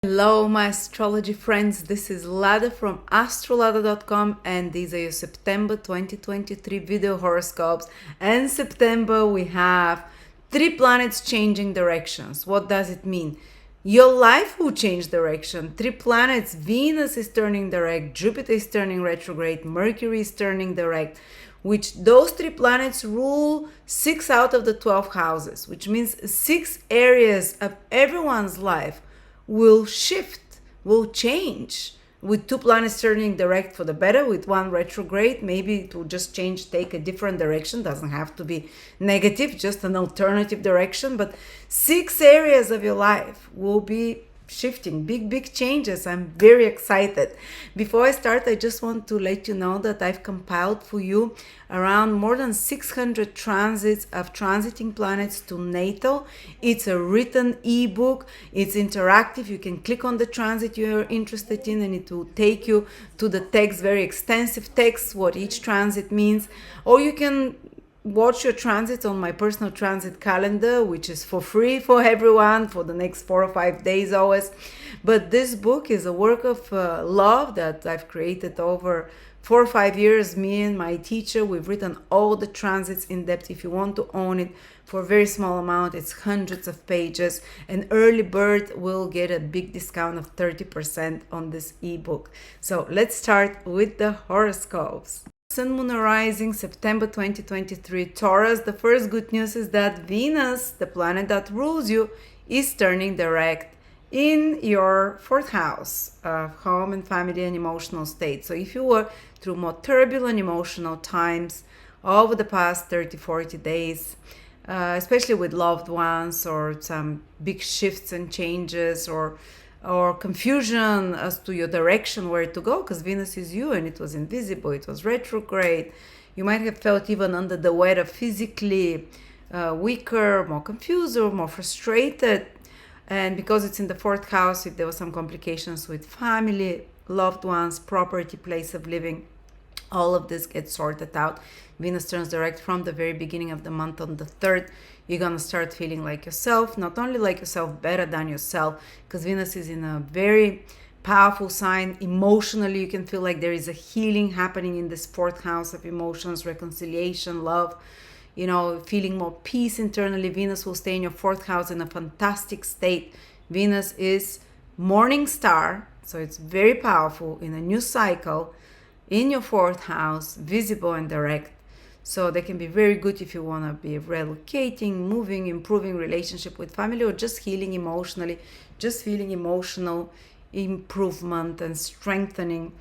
Hello my astrology friends, this is Lada from Astrolada.com and these are your September 2023 video horoscopes. And September we have 3 planets changing directions. What does it mean? Your life will change direction. 3 planets, Venus is turning direct, Jupiter is turning retrograde, Mercury is turning direct, which those 3 planets rule 6 out of the 12 houses, which means 6 areas of everyone's life will shift, will change. With 2 planets turning direct for the better, with 1 retrograde, maybe it will just change, take a different direction. Doesn't have to be negative, just an alternative direction. But 6 areas of your life will be shifting, big changes. I'm very excited. Before I start, I just want to let you know that I've compiled for you around more than 600 transits of transiting planets to natal. It's a written ebook. It's interactive. You can click on the transit you're interested in and it will take you to the text, very extensive text, what each transit means. Or you can watch your transits on my personal transit calendar, which is for free for everyone for the next 4 or 5 days always. But this book is a work of love that I've created over 4 or 5 years. Me and my teacher, we've written all the transits in depth. If you want to own it for a very small amount, it's hundreds of pages. An early bird will get a big discount of 30% on this ebook. So let's start with the horoscopes. Sun, Moon, and Rising, September 2023, Taurus. The first good news is that Venus, the planet that rules you, is turning direct in your 4th house of home and family and emotional state. So if you were through more turbulent emotional times over the past 30-40 days, especially with loved ones, or some big shifts and changes, or confusion as to your direction, where to go, because Venus is you and it was invisible, it was retrograde. You might have felt even under the weather, physically weaker, more confused or more frustrated. And because it's in the 4th house, if there were some complications with family, loved ones, property, place of living, all of this gets sorted out. Venus turns direct from the very beginning of the month on the 3rd. You're going to start feeling like yourself, not only like yourself, better than yourself, because Venus is in a very powerful sign. Emotionally, you can feel like there is a healing happening in this 4th house of emotions, reconciliation, love, feeling more peace internally. Venus will stay in your 4th house in a fantastic state. Venus is morning star, so it's very powerful in a new cycle in your 4th house, visible and direct. So they can be very good if you want to be relocating, moving, improving relationship with family, or just healing emotionally, just feeling emotional improvement and strengthening.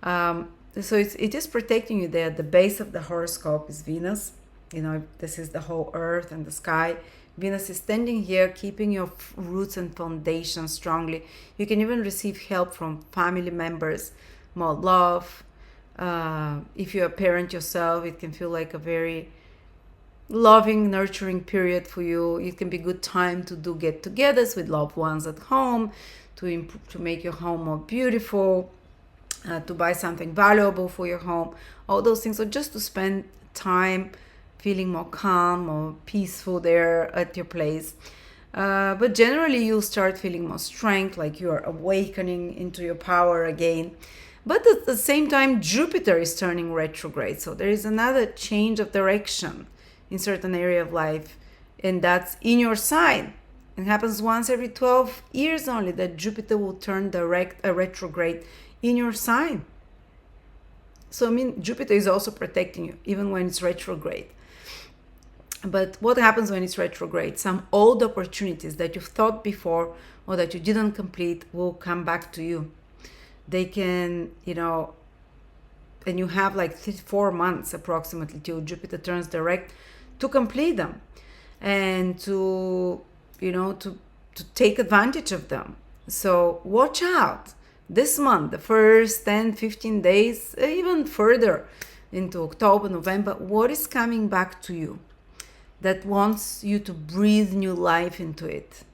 So it is protecting you there. The base of the horoscope is Venus. This is the whole earth and the sky. Venus is standing here, keeping your roots and foundation strongly. You can even receive help from family members, more love. If you're a parent yourself, it can feel like a very loving, nurturing period for you. It can be a good time to do get-togethers with loved ones at home, to make your home more beautiful, to buy something valuable for your home, all those things. So just to spend time feeling more calm or peaceful there at your place. But generally, you'll start feeling more strength, like you are awakening into your power again. But at the same time, Jupiter is turning retrograde. So there is another change of direction in certain area of life. And that's in your sign. It happens once every 12 years only that Jupiter will turn retrograde in your sign. So, Jupiter is also protecting you, even when it's retrograde. But what happens when it's retrograde? Some old opportunities that you've thought before or that you didn't complete will come back to you. They can, and you have like 4 months approximately till Jupiter turns direct to complete them and to take advantage of them. So watch out this month, the first 10, 15 days, even further into October, November, what is coming back to you that wants you to breathe new life into it?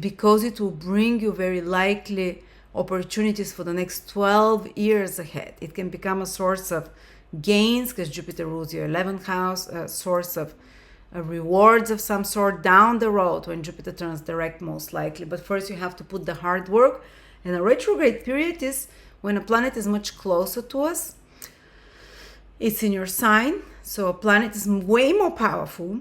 Because it will bring you very likely opportunities for the next 12 years ahead. It can become a source of gains because Jupiter rules your 11th house, a source of rewards of some sort down the road when Jupiter turns direct, most likely. But first you have to put the hard work. And a retrograde period is when a planet is much closer to us. It's in your sign, so a planet is way more powerful.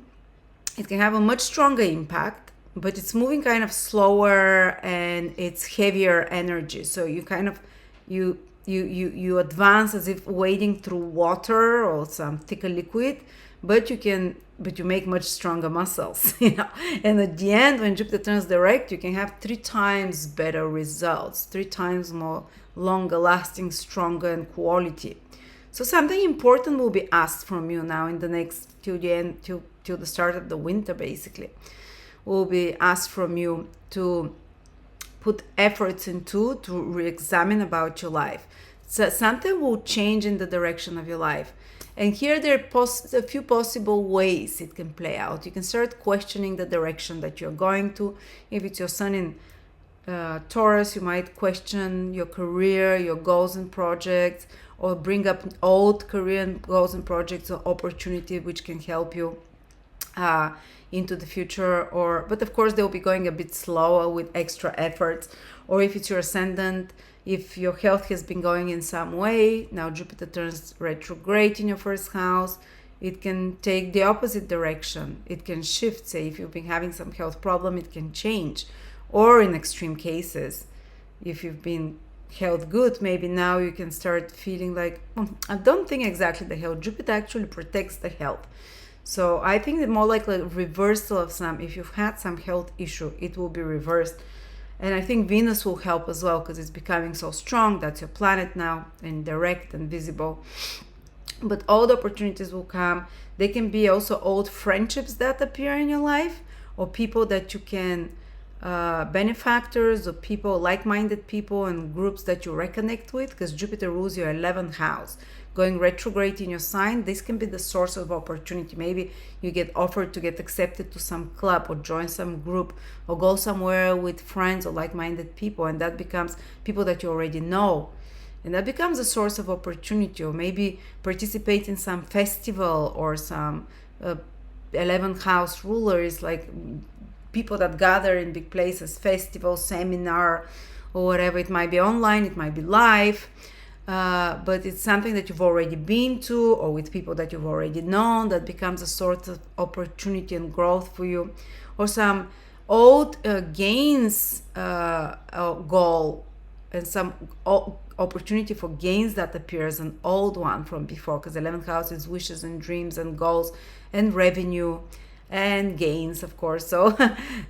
It can have a much stronger impact, but it's moving kind of slower and it's heavier energy. So you kind of you advance as if wading through water or some thicker liquid, but you make much stronger muscles, And at the end, when Jupiter turns direct, you can have 3 times better results, 3 times more longer lasting, stronger, and quality. So something important will be asked from you now in the next till the start of the winter, basically. Will be asked from you to put efforts into to re-examine about your life. So something will change in the direction of your life. And here there are a few possible ways it can play out. You can start questioning the direction that you're going to. If it's your sun in Taurus, you might question your career, your goals and projects, or bring up old career and goals and projects or opportunity which can help you into the future. But of course they'll be going a bit slower with extra efforts. Or if it's your ascendant, if your health has been going in some way, now Jupiter turns retrograde in your first house, it can take the opposite direction. It can shift. Say if you've been having some health problem, it can change. Or in extreme cases, if you've been health good, maybe now you can start feeling like, I don't think exactly the health. Jupiter actually protects the health. So I think that more like a reversal of some, if you've had some health issue, it will be reversed. And I think Venus will help as well because it's becoming so strong. That's your planet now and direct and visible. But all the opportunities will come. They can be also old friendships that appear in your life, or people that you can benefactors, or people, like-minded people and groups that you reconnect with, because Jupiter rules your 11th house. Going retrograde in your sign, this can be the source of opportunity. Maybe you get offered to get accepted to some club or join some group or go somewhere with friends or like-minded people, and that becomes people that you already know. And that becomes a source of opportunity. Or maybe participate in some festival or some 11th house rulers, like people that gather in big places, festival, seminar, or whatever. It might be online, it might be live. But it's something that you've already been to, or with people that you've already known, that becomes a sort of opportunity and growth for you. Or some old gains goal and some opportunity for gains that appears an old one from before, because 11th house is wishes and dreams and goals and revenue and gains, of course. So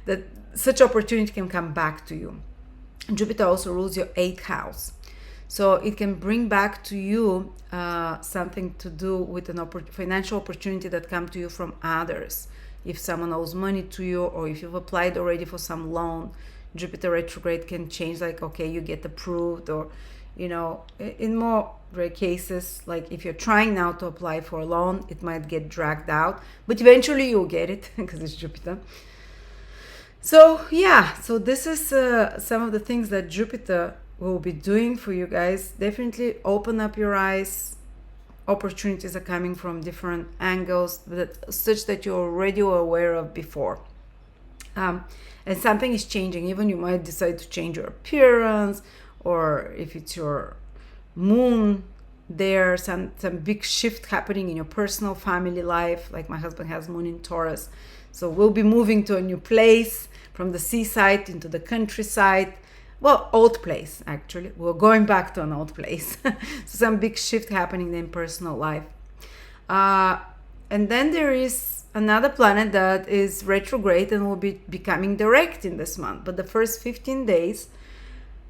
that such opportunity can come back to you. Jupiter also rules your 8th house. So it can bring back to you something to do with an financial opportunity that come to you from others. If someone owes money to you, or if you've applied already for some loan, Jupiter retrograde can change, like, okay, you get approved. Or, in more rare cases, like if you're trying now to apply for a loan, it might get dragged out, but eventually you'll get it because it's Jupiter. So so this is some of the things that Jupiter will be doing for you guys. Definitely open up your eyes. Opportunities are coming from different angles, such that you already were aware of before. And something is changing. Even you might decide to change your appearance, or if it's your moon, there's some big shift happening in your personal family life. Like my husband has moon in Taurus, so we'll be moving to a new place, from the seaside into the countryside. Well, old place, actually. We're going back to an old place. So some big shift happening in personal life. And then there is another planet that is retrograde and will be becoming direct in this month. But the first 15 days,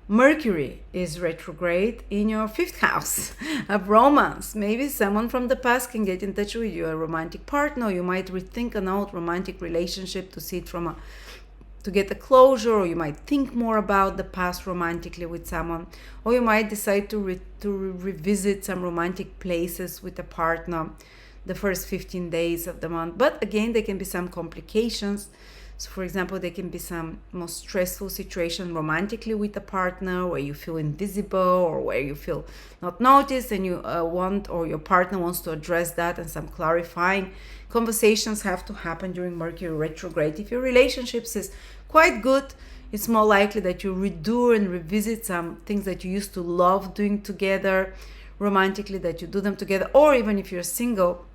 Mercury is retrograde in your 5th house of romance. Maybe someone from the past can get in touch with you, a romantic partner. You might rethink an old romantic relationship to see it to get a closure, or you might think more about the past romantically with someone, or you might decide to revisit some romantic places with a partner the first 15 days of the month. But again, there can be some complications. So for example, there can be some more stressful situation romantically with a partner where you feel invisible or where you feel not noticed, and you want, or your partner wants to address that, and some clarifying conversations have to happen during Mercury retrograde. If your relationships is quite good, it's more likely that you redo and revisit some things that you used to love doing together romantically, that you do them together. Or even if you're single,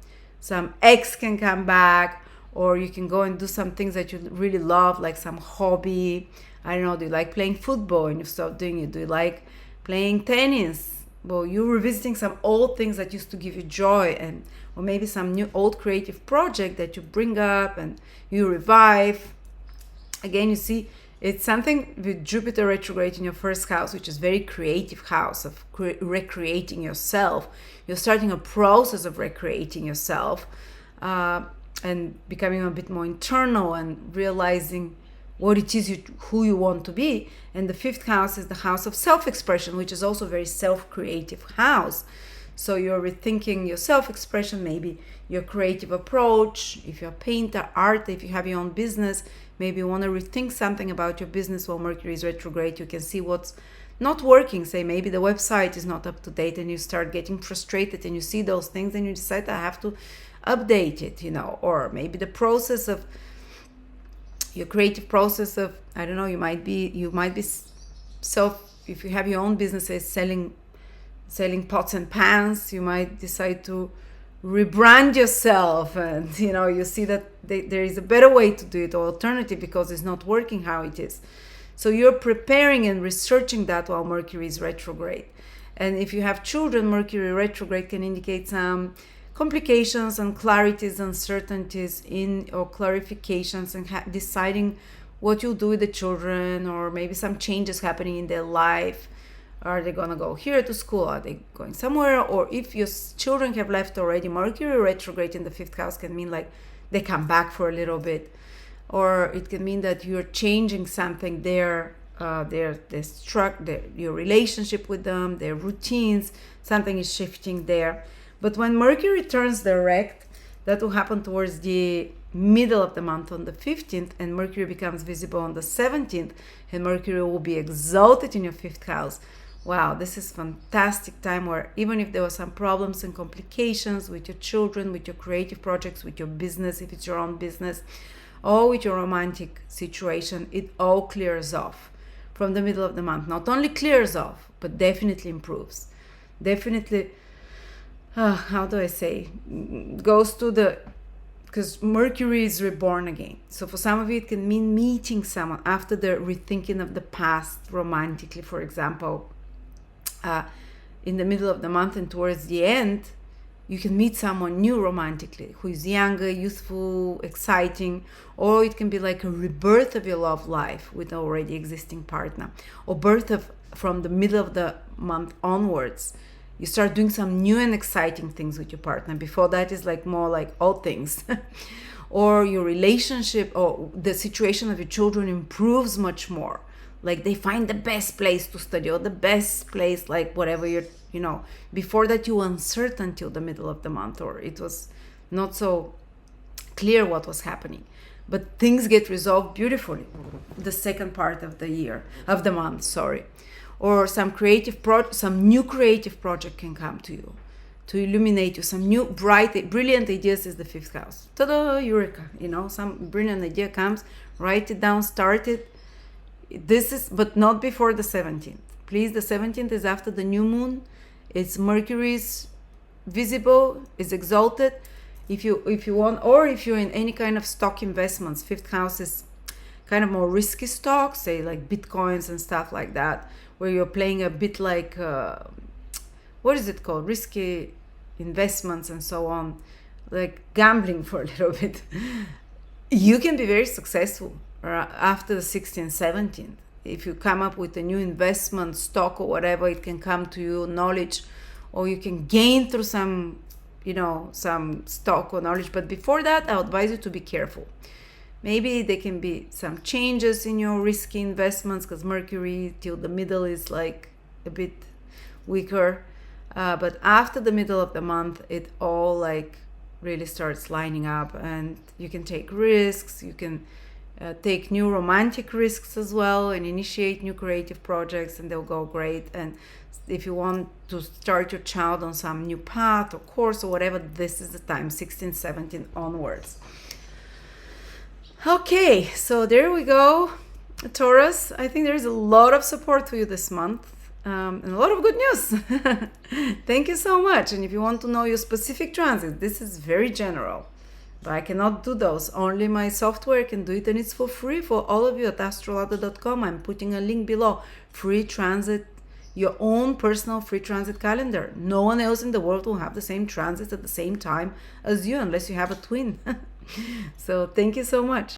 some ex can come back, or you can go and do some things that you really love, like some hobby. I don't know, do you like playing football and you stop doing it? Do you like playing tennis? Well, you're revisiting some old things that used to give you joy, and or maybe some new old creative project that you bring up and you revive. Again, you see, it's something with Jupiter retrograde in your first house, which is very creative house of recreating yourself. You're starting a process of recreating yourself, and becoming a bit more internal and realizing what it is who you want to be. And the fifth house is the house of self-expression, which is also a very self-creative house. So you're rethinking your self-expression, maybe your creative approach. If you're a painter, art, if you have your own business, maybe you want to rethink something about your business while Mercury is retrograde. You can see what's not working. Say maybe the website is not up to date, and you start getting frustrated, and you see those things and you decide, I have to update it, or maybe the process of your creative process of, I don't know, you might be if you have your own businesses selling pots and pans, you might decide to rebrand yourself, and you see that there is a better way to do it, or alternative, because it's not working how it is. So you're preparing and researching that while Mercury is retrograde. And if you have children, Mercury retrograde can indicate some complications and clarities, uncertainties or clarifications, and deciding what you'll do with the children, or maybe some changes happening in their life. Are they gonna go here to school? Are they going somewhere? Or if your children have left already, Mercury retrograde in the fifth house can mean like they come back for a little bit, or it can mean that you're changing something there. Your relationship with them, their routines, something is shifting there. But when Mercury turns direct, that will happen towards the middle of the month on the 15th, and Mercury becomes visible on the 17th, and Mercury will be exalted in your fifth house. Wow, this is fantastic time where even if there were some problems and complications with your children, with your creative projects, with your business, if it's your own business, or with your romantic situation, it all clears off from the middle of the month. Not only clears off, but definitely improves. Definitely, how do I say, goes to because Mercury is reborn again. So for some of you, it can mean meeting someone after the rethinking of the past romantically, for example. In the middle of the month and towards the end, you can meet someone new romantically who is younger, youthful, exciting, or it can be like a rebirth of your love life with an already existing partner, or from the middle of the month onwards. You start doing some new and exciting things with your partner. Before that is like more like old things. Or your relationship or the situation of your children improves much more. Like they find the best place to study, or the best place, like whatever before that you were uncertain till the middle of the month, or it was not so clear what was happening. But things get resolved beautifully the second part of the month, sorry. Or some new creative project can come to you to illuminate you. Some new brilliant ideas is the fifth house. Ta-da, eureka! Some brilliant idea comes, write it down, start it. But not before the 17th. Please, the 17th is after the new moon. It's Mercury's visible, is exalted. If you want, or if you're in any kind of stock investments, fifth house is kind of more risky stocks, say like bitcoins and stuff like that, where you're playing a bit like, what is it called? Risky investments and so on, like gambling for a little bit. You can be very successful after the 16th, 17th. If you come up with a new investment stock or whatever, it can come to you, knowledge, or you can gain through some stock or knowledge. But before that, I advise you to be careful. Maybe there can be some changes in your risky investments, because Mercury till the middle is like a bit weaker. But after the middle of the month, it all like really starts lining up, and you can take risks. You can take new romantic risks as well and initiate new creative projects, and they'll go great. And if you want to start your child on some new path or course or whatever, this is the time, 16, 17 onwards. Okay, so there we go, Taurus. I think there's a lot of support for you this month. And a lot of good news. Thank you so much. And if you want to know your specific transit, this is very general, but I cannot do those. Only my software can do it, and it's for free for all of you at Astrolada.com. I'm putting a link below. Free transit, your own personal free transit calendar. No one else in the world will have the same transit at the same time as you, unless you have a twin. So thank you so much.